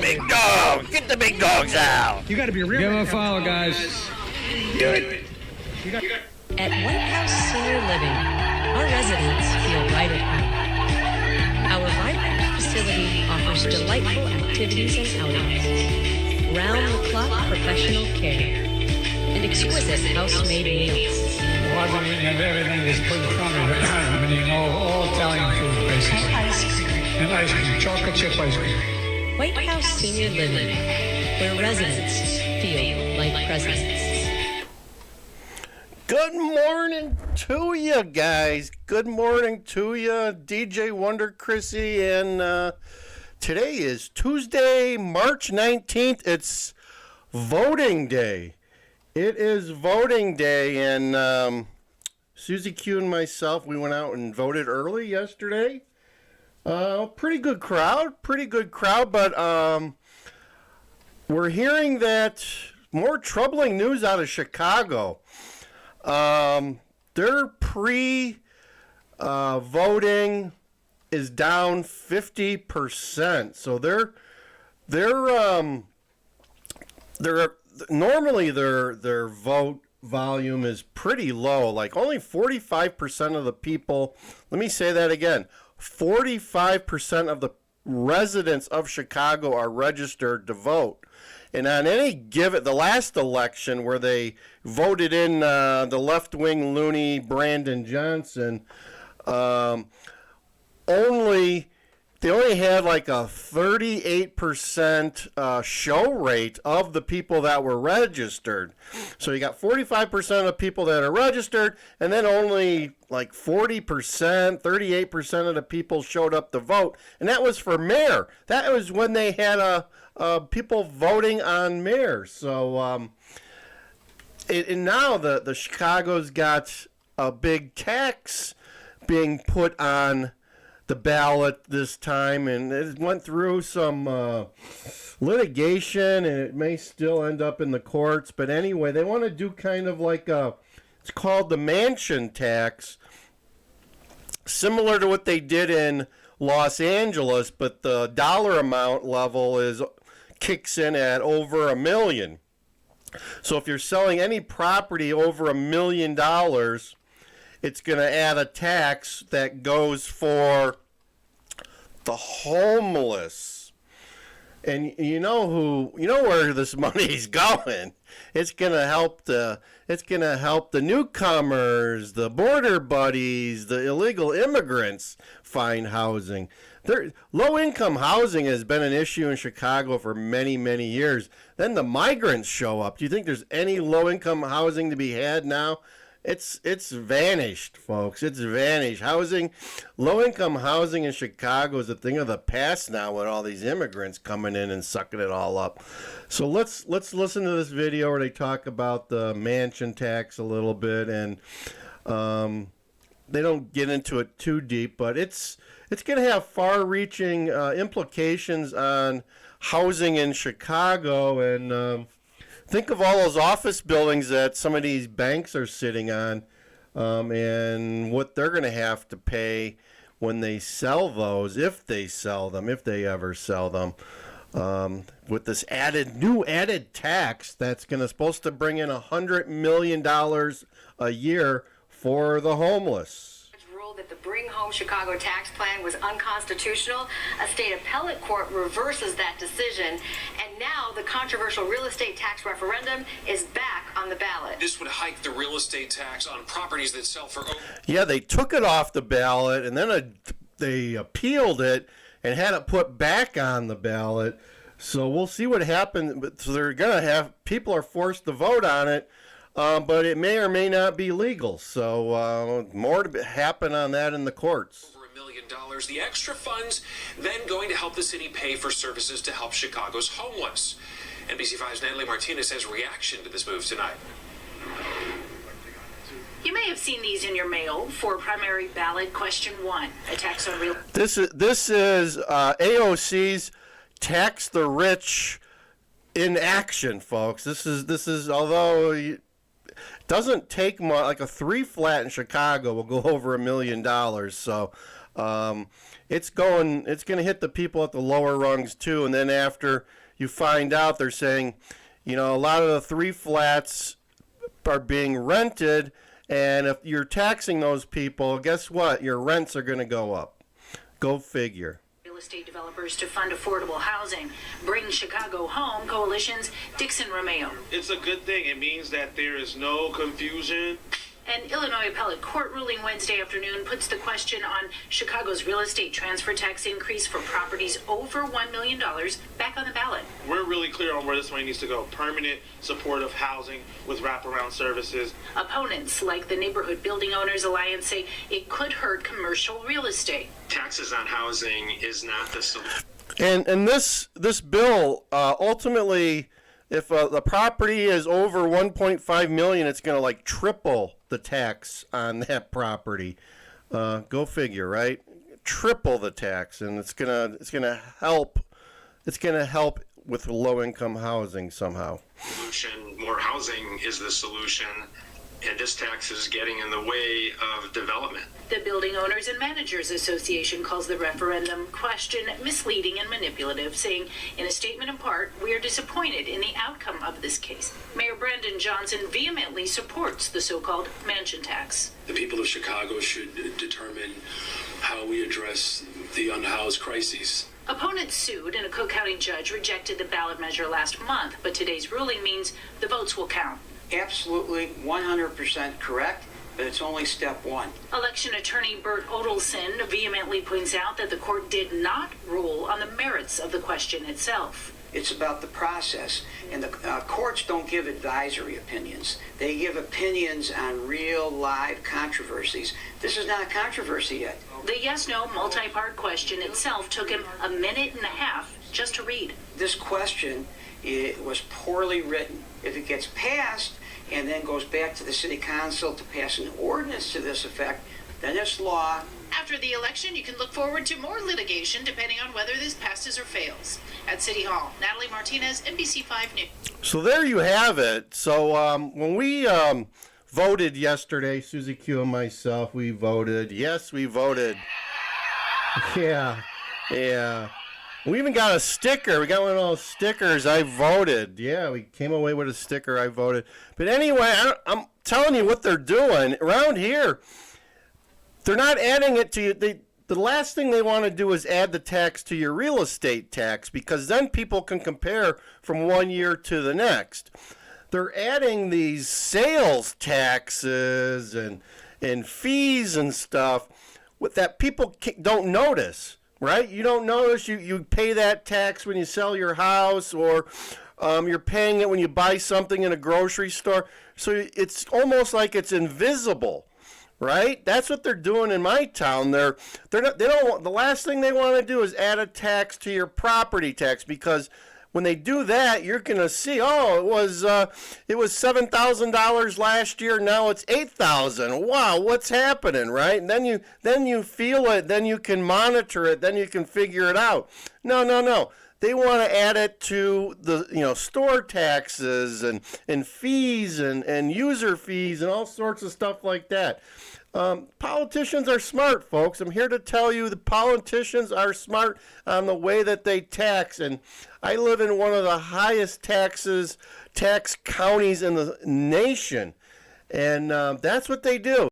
Big dog! Get the big dogs out! You gotta be real. Give him a follow, guys. Do it! At White House Senior Living, our residents feel right at home. Our vibrant facility offers delightful activities and outings, round-the-clock professional care, and exquisite house-made meals. Well, I mean, everything is put in front of it. I mean, you know, all Italian food, basically. And ice cream, chocolate chip ice cream. White House Senior Living, where residents feel like presidents. Good morning to you guys. Good morning to you, DJ Wonder Chrissy, and today is Tuesday, March 19th. It's voting day. It is voting day, and Susie Q and myself, we went out and voted early yesterday. Pretty good crowd, but we're hearing that more troubling news out of Chicago. Their pre-voting is down 50%. So normally their vote volume is pretty low. Like only 45% of the people, let me say that again, 45% of the residents of Chicago are registered to vote. And on any given, the last election where they voted in the left-wing loony Brandon Johnson, they only had like a 38% show rate of the people that were registered. So you got 45% of people that are registered, and then only like 38% of the people showed up to vote. And that was for mayor. That was when they had people voting on mayor. So and now the Chicago's got a big tax being put on the ballot this time, and it went through some litigation, and it may still end up in the courts. But anyway, they want to do kind of like it's called the mansion tax, similar to what they did in Los Angeles, but the dollar amount level kicks in at over $1 million. So if you're selling any property over $1 million, it's going to add a tax that goes for the homeless. And you know where this money's going. It's going to help the newcomers, the border buddies, the illegal immigrants find housing. Low-income housing has been an issue in Chicago for many, many years. Then the migrants show up. Do you think there's any low-income housing to be had now? It's vanished, folks. It's vanished. Low-income housing in Chicago is a thing of the past now with all these immigrants coming in and sucking it all up. So let's listen to this video where they talk about the mansion tax a little bit, and they don't get into it too deep, but it's going to have far-reaching implications on housing in Chicago, and think of all those office buildings that some of these banks are sitting on, and what they're going to have to pay when they sell those, if they ever sell them, with this new added tax that's supposed to bring in $100 million a year for the homeless. That the Bring Home Chicago tax plan was unconstitutional. A state appellate court reverses that decision, and now the controversial real estate tax referendum is back on the ballot. This would hike the real estate tax on properties that sell for Yeah, they took it off the ballot, and then they appealed it and had it put back on the ballot. So we'll see what happens. So they're going to have, people are forced to vote on it. But it may or may not be legal, so more to happen on that in the courts. Over $1 million. The extra funds then going to help the city pay for services to help Chicago's homeless. NBC5's Natalie Martinez has reaction to this move tonight. You may have seen these in your mail for primary ballot question 1, a tax on real. This is AOC's Tax the Rich in action, folks. This is although doesn't take much. Like a 3 flat in Chicago will go over $1 million. So it's going to hit the people at the lower rungs too. And then after you find out, they're saying, a lot of the 3 flats are being rented, and if you're taxing those people, guess what? Your rents are going to go up. Go figure. Real estate developers to fund affordable housing. Bring Chicago Home Coalition's Dixon Romeo. It's a good thing. It means that there is no confusion. An Illinois appellate court ruling Wednesday afternoon puts the question on Chicago's real estate transfer tax increase for properties over $1 million back on the ballot. We're really clear on where this money needs to go. Permanent, supportive housing with wraparound services. Opponents like the Neighborhood Building Owners Alliance say it could hurt commercial real estate. Taxes on housing is not the solution. And this bill ultimately, if the property is over 1.5 million, it's going to like triple the tax on that property. Go figure, right? Triple the tax, and it's gonna help. It's gonna help with low income housing somehow. Solution, more housing is the solution, and this tax is getting in the way of development. The Building Owners and Managers Association calls the referendum question misleading and manipulative, saying in a statement in part, "We are disappointed in the outcome of this case." Mayor Brandon Johnson vehemently supports the so-called mansion tax. The people of Chicago should determine how we address the unhoused crises. Opponents sued, and a Cook County judge rejected the ballot measure last month, but today's ruling means the votes will count. Absolutely 100% correct, but it's only step one. Election attorney Bert Odelson vehemently points out that the court did not rule on the merits of the question itself. It's about the process, and the courts don't give advisory opinions. They give opinions on real live controversies. This is not a controversy yet. The yes-no multi-part question itself took him a minute and a half just to read. This question, it was poorly written. If it gets passed and then goes back to the city council to pass an ordinance to this effect, then it's law. After the election, you can look forward to more litigation depending on whether this passes or fails. At City Hall, Natalie Martinez, NBC5 News. So there you have it. So when we voted yesterday, Susie Q and myself, we voted. Yes, we voted. Yeah. We even got a sticker. We got one of those stickers. I voted. Yeah, we came away with a sticker. I voted. But anyway, I'm telling you what they're doing around here. They're not adding it to you. The last thing they want to do is add the tax to your real estate tax, because then people can compare from one year to the next. They're adding these sales taxes and fees and stuff that people don't notice. Right? You don't notice you pay that tax when you sell your house, or you're paying it when you buy something in a grocery store. So it's almost like it's invisible, right? That's what they're doing in my town. They don't. The last thing they want to do is add a tax to your property tax, because when they do that, you're gonna see, it was $7,000 last year. Now it's $8,000. Wow, what's happening, right? And then you feel it. Then you can monitor it. Then you can figure it out. No. They want to add it to the store taxes and fees and user fees and all sorts of stuff like that. Politicians are smart, folks. I'm here to tell you the politicians are smart on the way that they tax. And I live in one of the highest tax counties in the nation. And that's what they do.